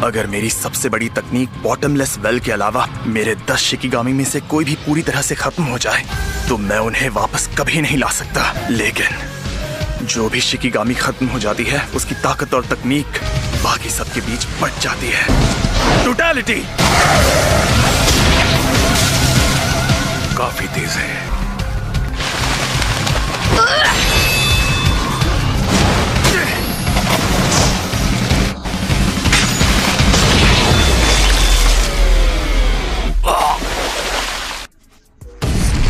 अगर मेरी सबसे बड़ी तकनीक बॉटमलेस वेल के अलावा मेरे 10 शिकिगामी में से कोई भी पूरी तरह से खत्म हो जाए तो मैं उन्हें वापस कभी नहीं ला सकता। लेकिन जो भी शिकिगामी खत्म हो जाती है उसकी ताकत और तकनीक बाकी सबके बीच बच जाती है। टोटलिटी काफी तेज है।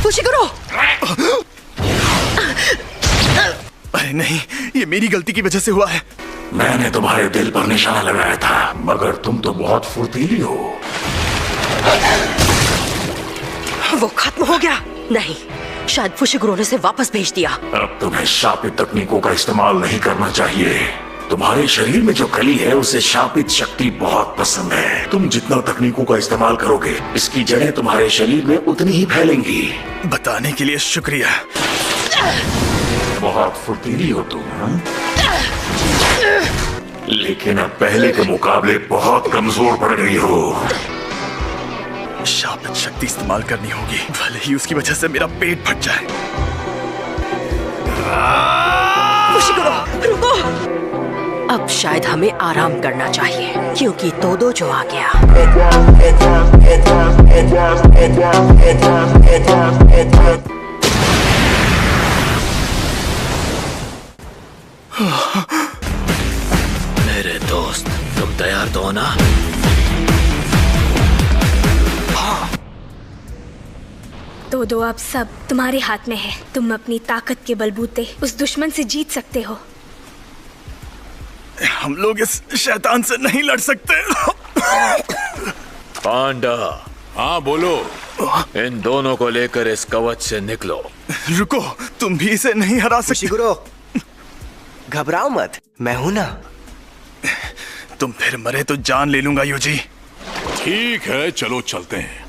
फुशिगुरु! अरे नहीं, ये मेरी गलती की वजह से हुआ है। मैंने तुम्हारे दिल पर निशाना लगाया था, मगर तुम तो बहुत फुर्तीली हो। वो खत्म हो गया? नहीं, शायद फुशिगुरु ने उसे वापस भेज दिया। अब तुम्हें शापित तकनीकों का इस्तेमाल नहीं करना चाहिए। तुम्हारे शरीर में जो कली है उसे शापित शक्ति बहुत पसंद है। तुम जितना तकनीकों का इस्तेमाल करोगे इसकी जड़ें तुम्हारे शरीर में उतनी ही फैलेंगी। बताने के लिए शुक्रिया। बहुत फुर्तीली हो तुम, हाँ? लेकिन अब पहले के मुकाबले बहुत कमजोर पड़ गई हो। शापित शक्ति इस्तेमाल करनी होगी, भले ही उसकी वजह से मेरा पेट फट जाए। फुशिगुरु, रुको! अब शायद हमें आराम करना चाहिए क्योंकि तोदो जो आ गया। मेरे दोस्त, तुम तैयार तो हो ना? तोदो, अब सब तुम्हारे हाथ में है। तुम अपनी ताकत के बलबूते उस दुश्मन से जीत सकते हो। हम लोग इस शैतान से नहीं लड़ सकते। पांडा। हाँ बोलो। इन दोनों को लेकर इस कवच से निकलो। रुको, तुम भी इसे नहीं हरा सकते। फुशिगुरु, घबराओ मत, मैं हूं ना। तुम फिर मरे तो जान ले लूंगा यूजी। ठीक है, चलो चलते हैं।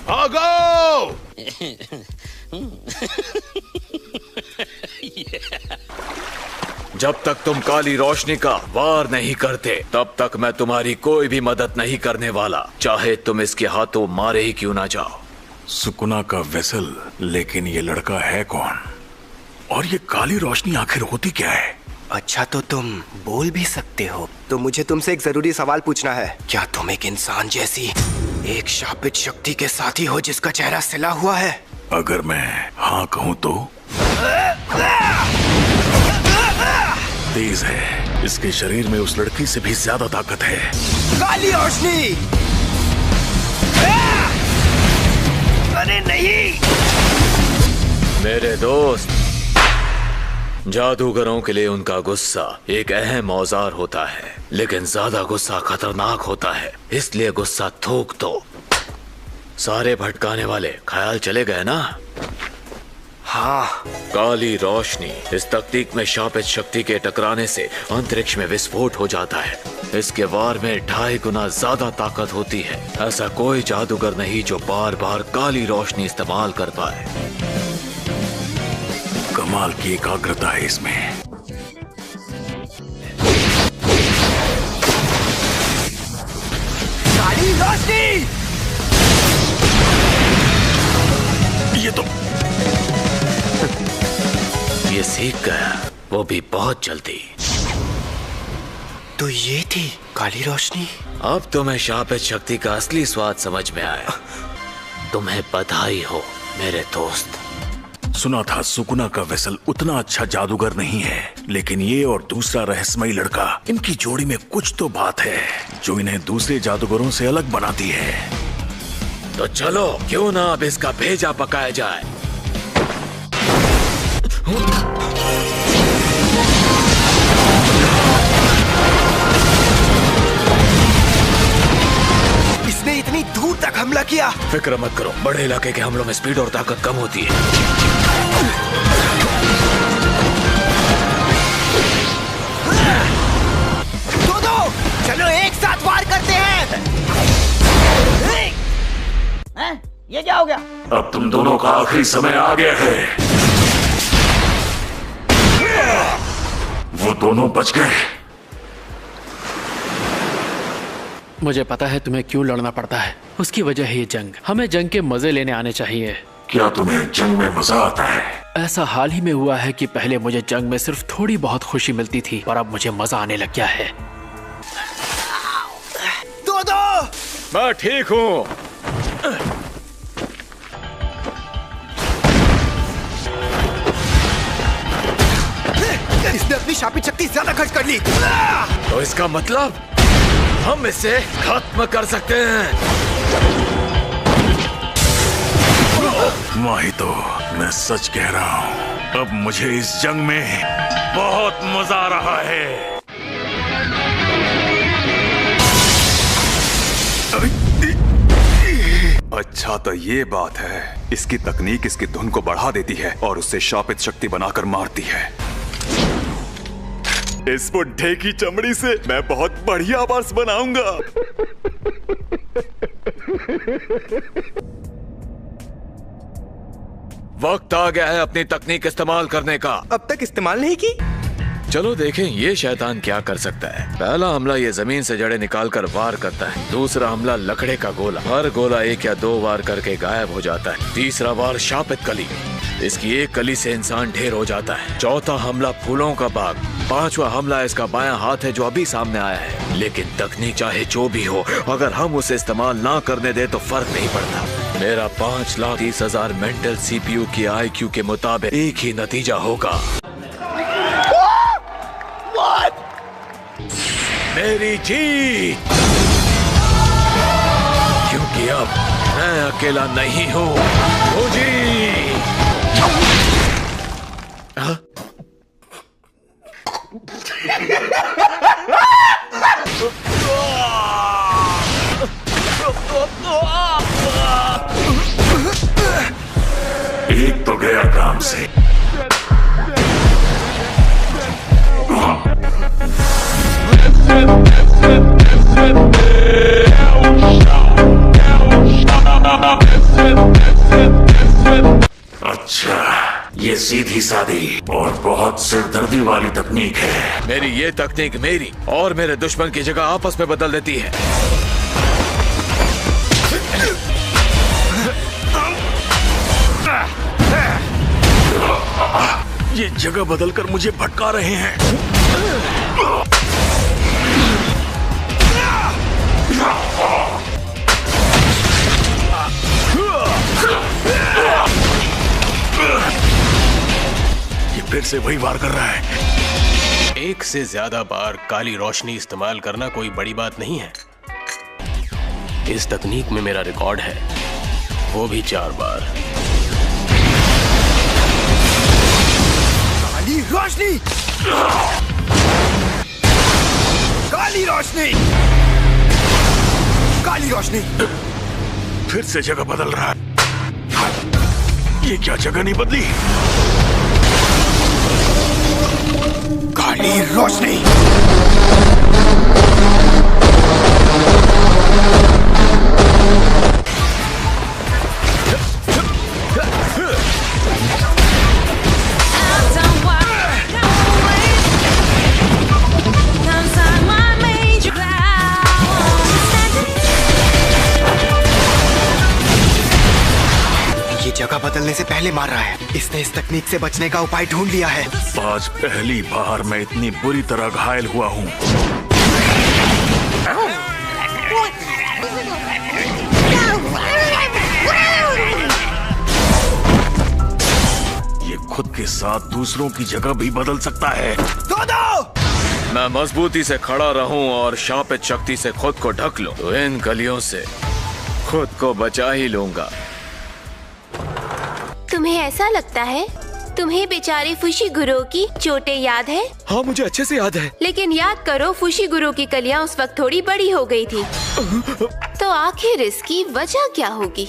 भागो! जब तक तुम काली रोशनी का वार नहीं करते तब तक मैं तुम्हारी कोई भी मदद नहीं करने वाला, चाहे तुम इसके हाथों मारे ही क्यों ना जाओ। सुकुना का वेसल, लेकिन ये लड़का है कौन? और ये काली रोशनी आखिर होती क्या है? अच्छा, तो तुम बोल भी सकते हो। तो मुझे तुमसे एक जरूरी सवाल पूछना है। क्या तुम एक इंसान जैसी एक शापित शक्ति के साथी हो जिसका चेहरा सिला हुआ है? अगर मैं हाँ कहूँ तो? तेज है, इसके शरीर में उस लड़की से भी ज्यादा ताकत है। काली रोशनी! अरे नहीं! मेरे दोस्त, जादूगरों के लिए उनका गुस्सा एक अहम औजार होता है, लेकिन ज्यादा गुस्सा खतरनाक होता है, इसलिए गुस्सा थूक दो। सारे भटकाने वाले ख्याल चले गए ना? हाँ। काली रोशनी इस तकनीक में शापित शक्ति के टकराने से अंतरिक्ष में विस्फोट हो जाता है। इसके वार में 2.5 गुना ज्यादा ताकत होती है। ऐसा कोई जादूगर नहीं जो बार बार काली रोशनी इस्तेमाल कर पाए। कमाल की एकाग्रता है इसमें। काली रोशनी! ये तो ये सीख गया, वो भी बहुत जल्दी। तो ये थी काली रोशनी। अब तुम्हें शापित शक्ति का असली स्वाद समझ में आया। तुम्हें बधाई हो मेरे दोस्त। सुना था सुकुना का वेसल उतना अच्छा जादूगर नहीं है, लेकिन ये और दूसरा रहस्यमयी लड़का, इनकी जोड़ी में कुछ तो बात है जो इन्हें दूसरे जादूगरों से अलग बनाती है। तो चलो, क्यों ना अब इसका भेजा पकाया जाए। इसने इतनी दूर तक हमला किया। फिक्र मत करो, बड़े इलाके के हमलों में स्पीड और ताकत कम होती है। दो, चलो एक साथ वार करते हैं। ये क्या हो गया? अब तुम दोनों का आखिरी समय आ गया है। वो दोनों बच गए। मुझे पता है तुम्हें क्यों लड़ना पड़ता है। उसकी वजह है ये जंग। हमें जंग के मजे लेने आने चाहिए। क्या तुम्हें जंग में मजा आता है? ऐसा हाल ही में हुआ है कि पहले मुझे जंग में सिर्फ थोड़ी बहुत खुशी मिलती थी, पर अब मुझे मजा आने लग गया है। दो मैं ठीक हूँ। इसने अपनी शापित शक्ति ज्यादा खर्च कर ली। तो इसका मतलब हम इसे खत्म कर सकते हैं। वही तो मैं सच कह रहा हूँ। अब मुझे इस जंग में बहुत मजा आ रहा है। अच्छा तो ये बात है। इसकी तकनीक इसकी धुन को बढ़ा देती है और उससे शापित शक्ति बनाकर मारती है। इस बुड्ढे की चमड़ी से मैं बहुत बढ़िया पर्स बनाऊंगा। वक्त आ गया है अपनी तकनीक इस्तेमाल करने का। अब तक इस्तेमाल नहीं की। चलो देखें ये शैतान क्या कर सकता है। पहला हमला ये जमीन से जड़ें निकालकर वार करता है। दूसरा हमला लकड़े का गोला। हर गोला 1 या 2 वार करके गायब हो जाता है। तीसरा वार शापित कली। इसकी एक कली से इंसान ढेर हो जाता है। चौथा हमला फूलों का बाग। 5वां हमला इसका बायां हाथ है जो अभी सामने आया है। लेकिन तकनीक चाहे जो भी हो, अगर हम उसे इस्तेमाल ना करने दे तो फर्क नहीं पड़ता। मेरा 5,30,000 मेंटल CPU की IQ के मुताबिक एक ही नतीजा होगा। मेरी जीत। क्योंकि अब मैं अकेला नहीं हूँ। एक तो गया काम से। अच्छा, ये सीधी सादी और बहुत सिरदर्दी वाली तकनीक है। मेरी ये तकनीक मेरी और मेरे दुश्मन की जगह आपस में बदल देती है। ये जगह बदलकर मुझे भटका रहे हैं। ये फिर से वही वार कर रहा है। एक से ज्यादा बार काली रोशनी इस्तेमाल करना कोई बड़ी बात नहीं है। इस तकनीक में मेरा रिकॉर्ड है, वो भी 4 बार। काली रोशनी, काली रोशनी, काली रोशनी। फिर से जगह बदल रहा है। ये क्या जगह नहीं बदली? काली रोशनी। जगह बदलने से पहले मार रहा है। इसने इस तकनीक से बचने का उपाय ढूंढ लिया है। आज पहली बार मैं इतनी बुरी तरह घायल हुआ हूँ। ये खुद के साथ दूसरों की जगह भी बदल सकता है। मैं मजबूती से खड़ा रहूं और शापित शक्ति से खुद को ढक लूं तो इन कलियों से खुद को बचा ही लूंगा। तुम्हें ऐसा लगता है? तुम्हें बेचारी फुशीगुरो की चोटें याद है? हाँ, मुझे अच्छे से याद है। लेकिन याद करो, फुशीगुरो की कलियां उस वक्त थोड़ी बड़ी हो गई थी। तो आखिर इसकी वजह क्या होगी?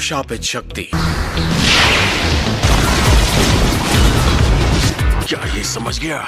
शापित शक्ति। क्या ये समझ गया?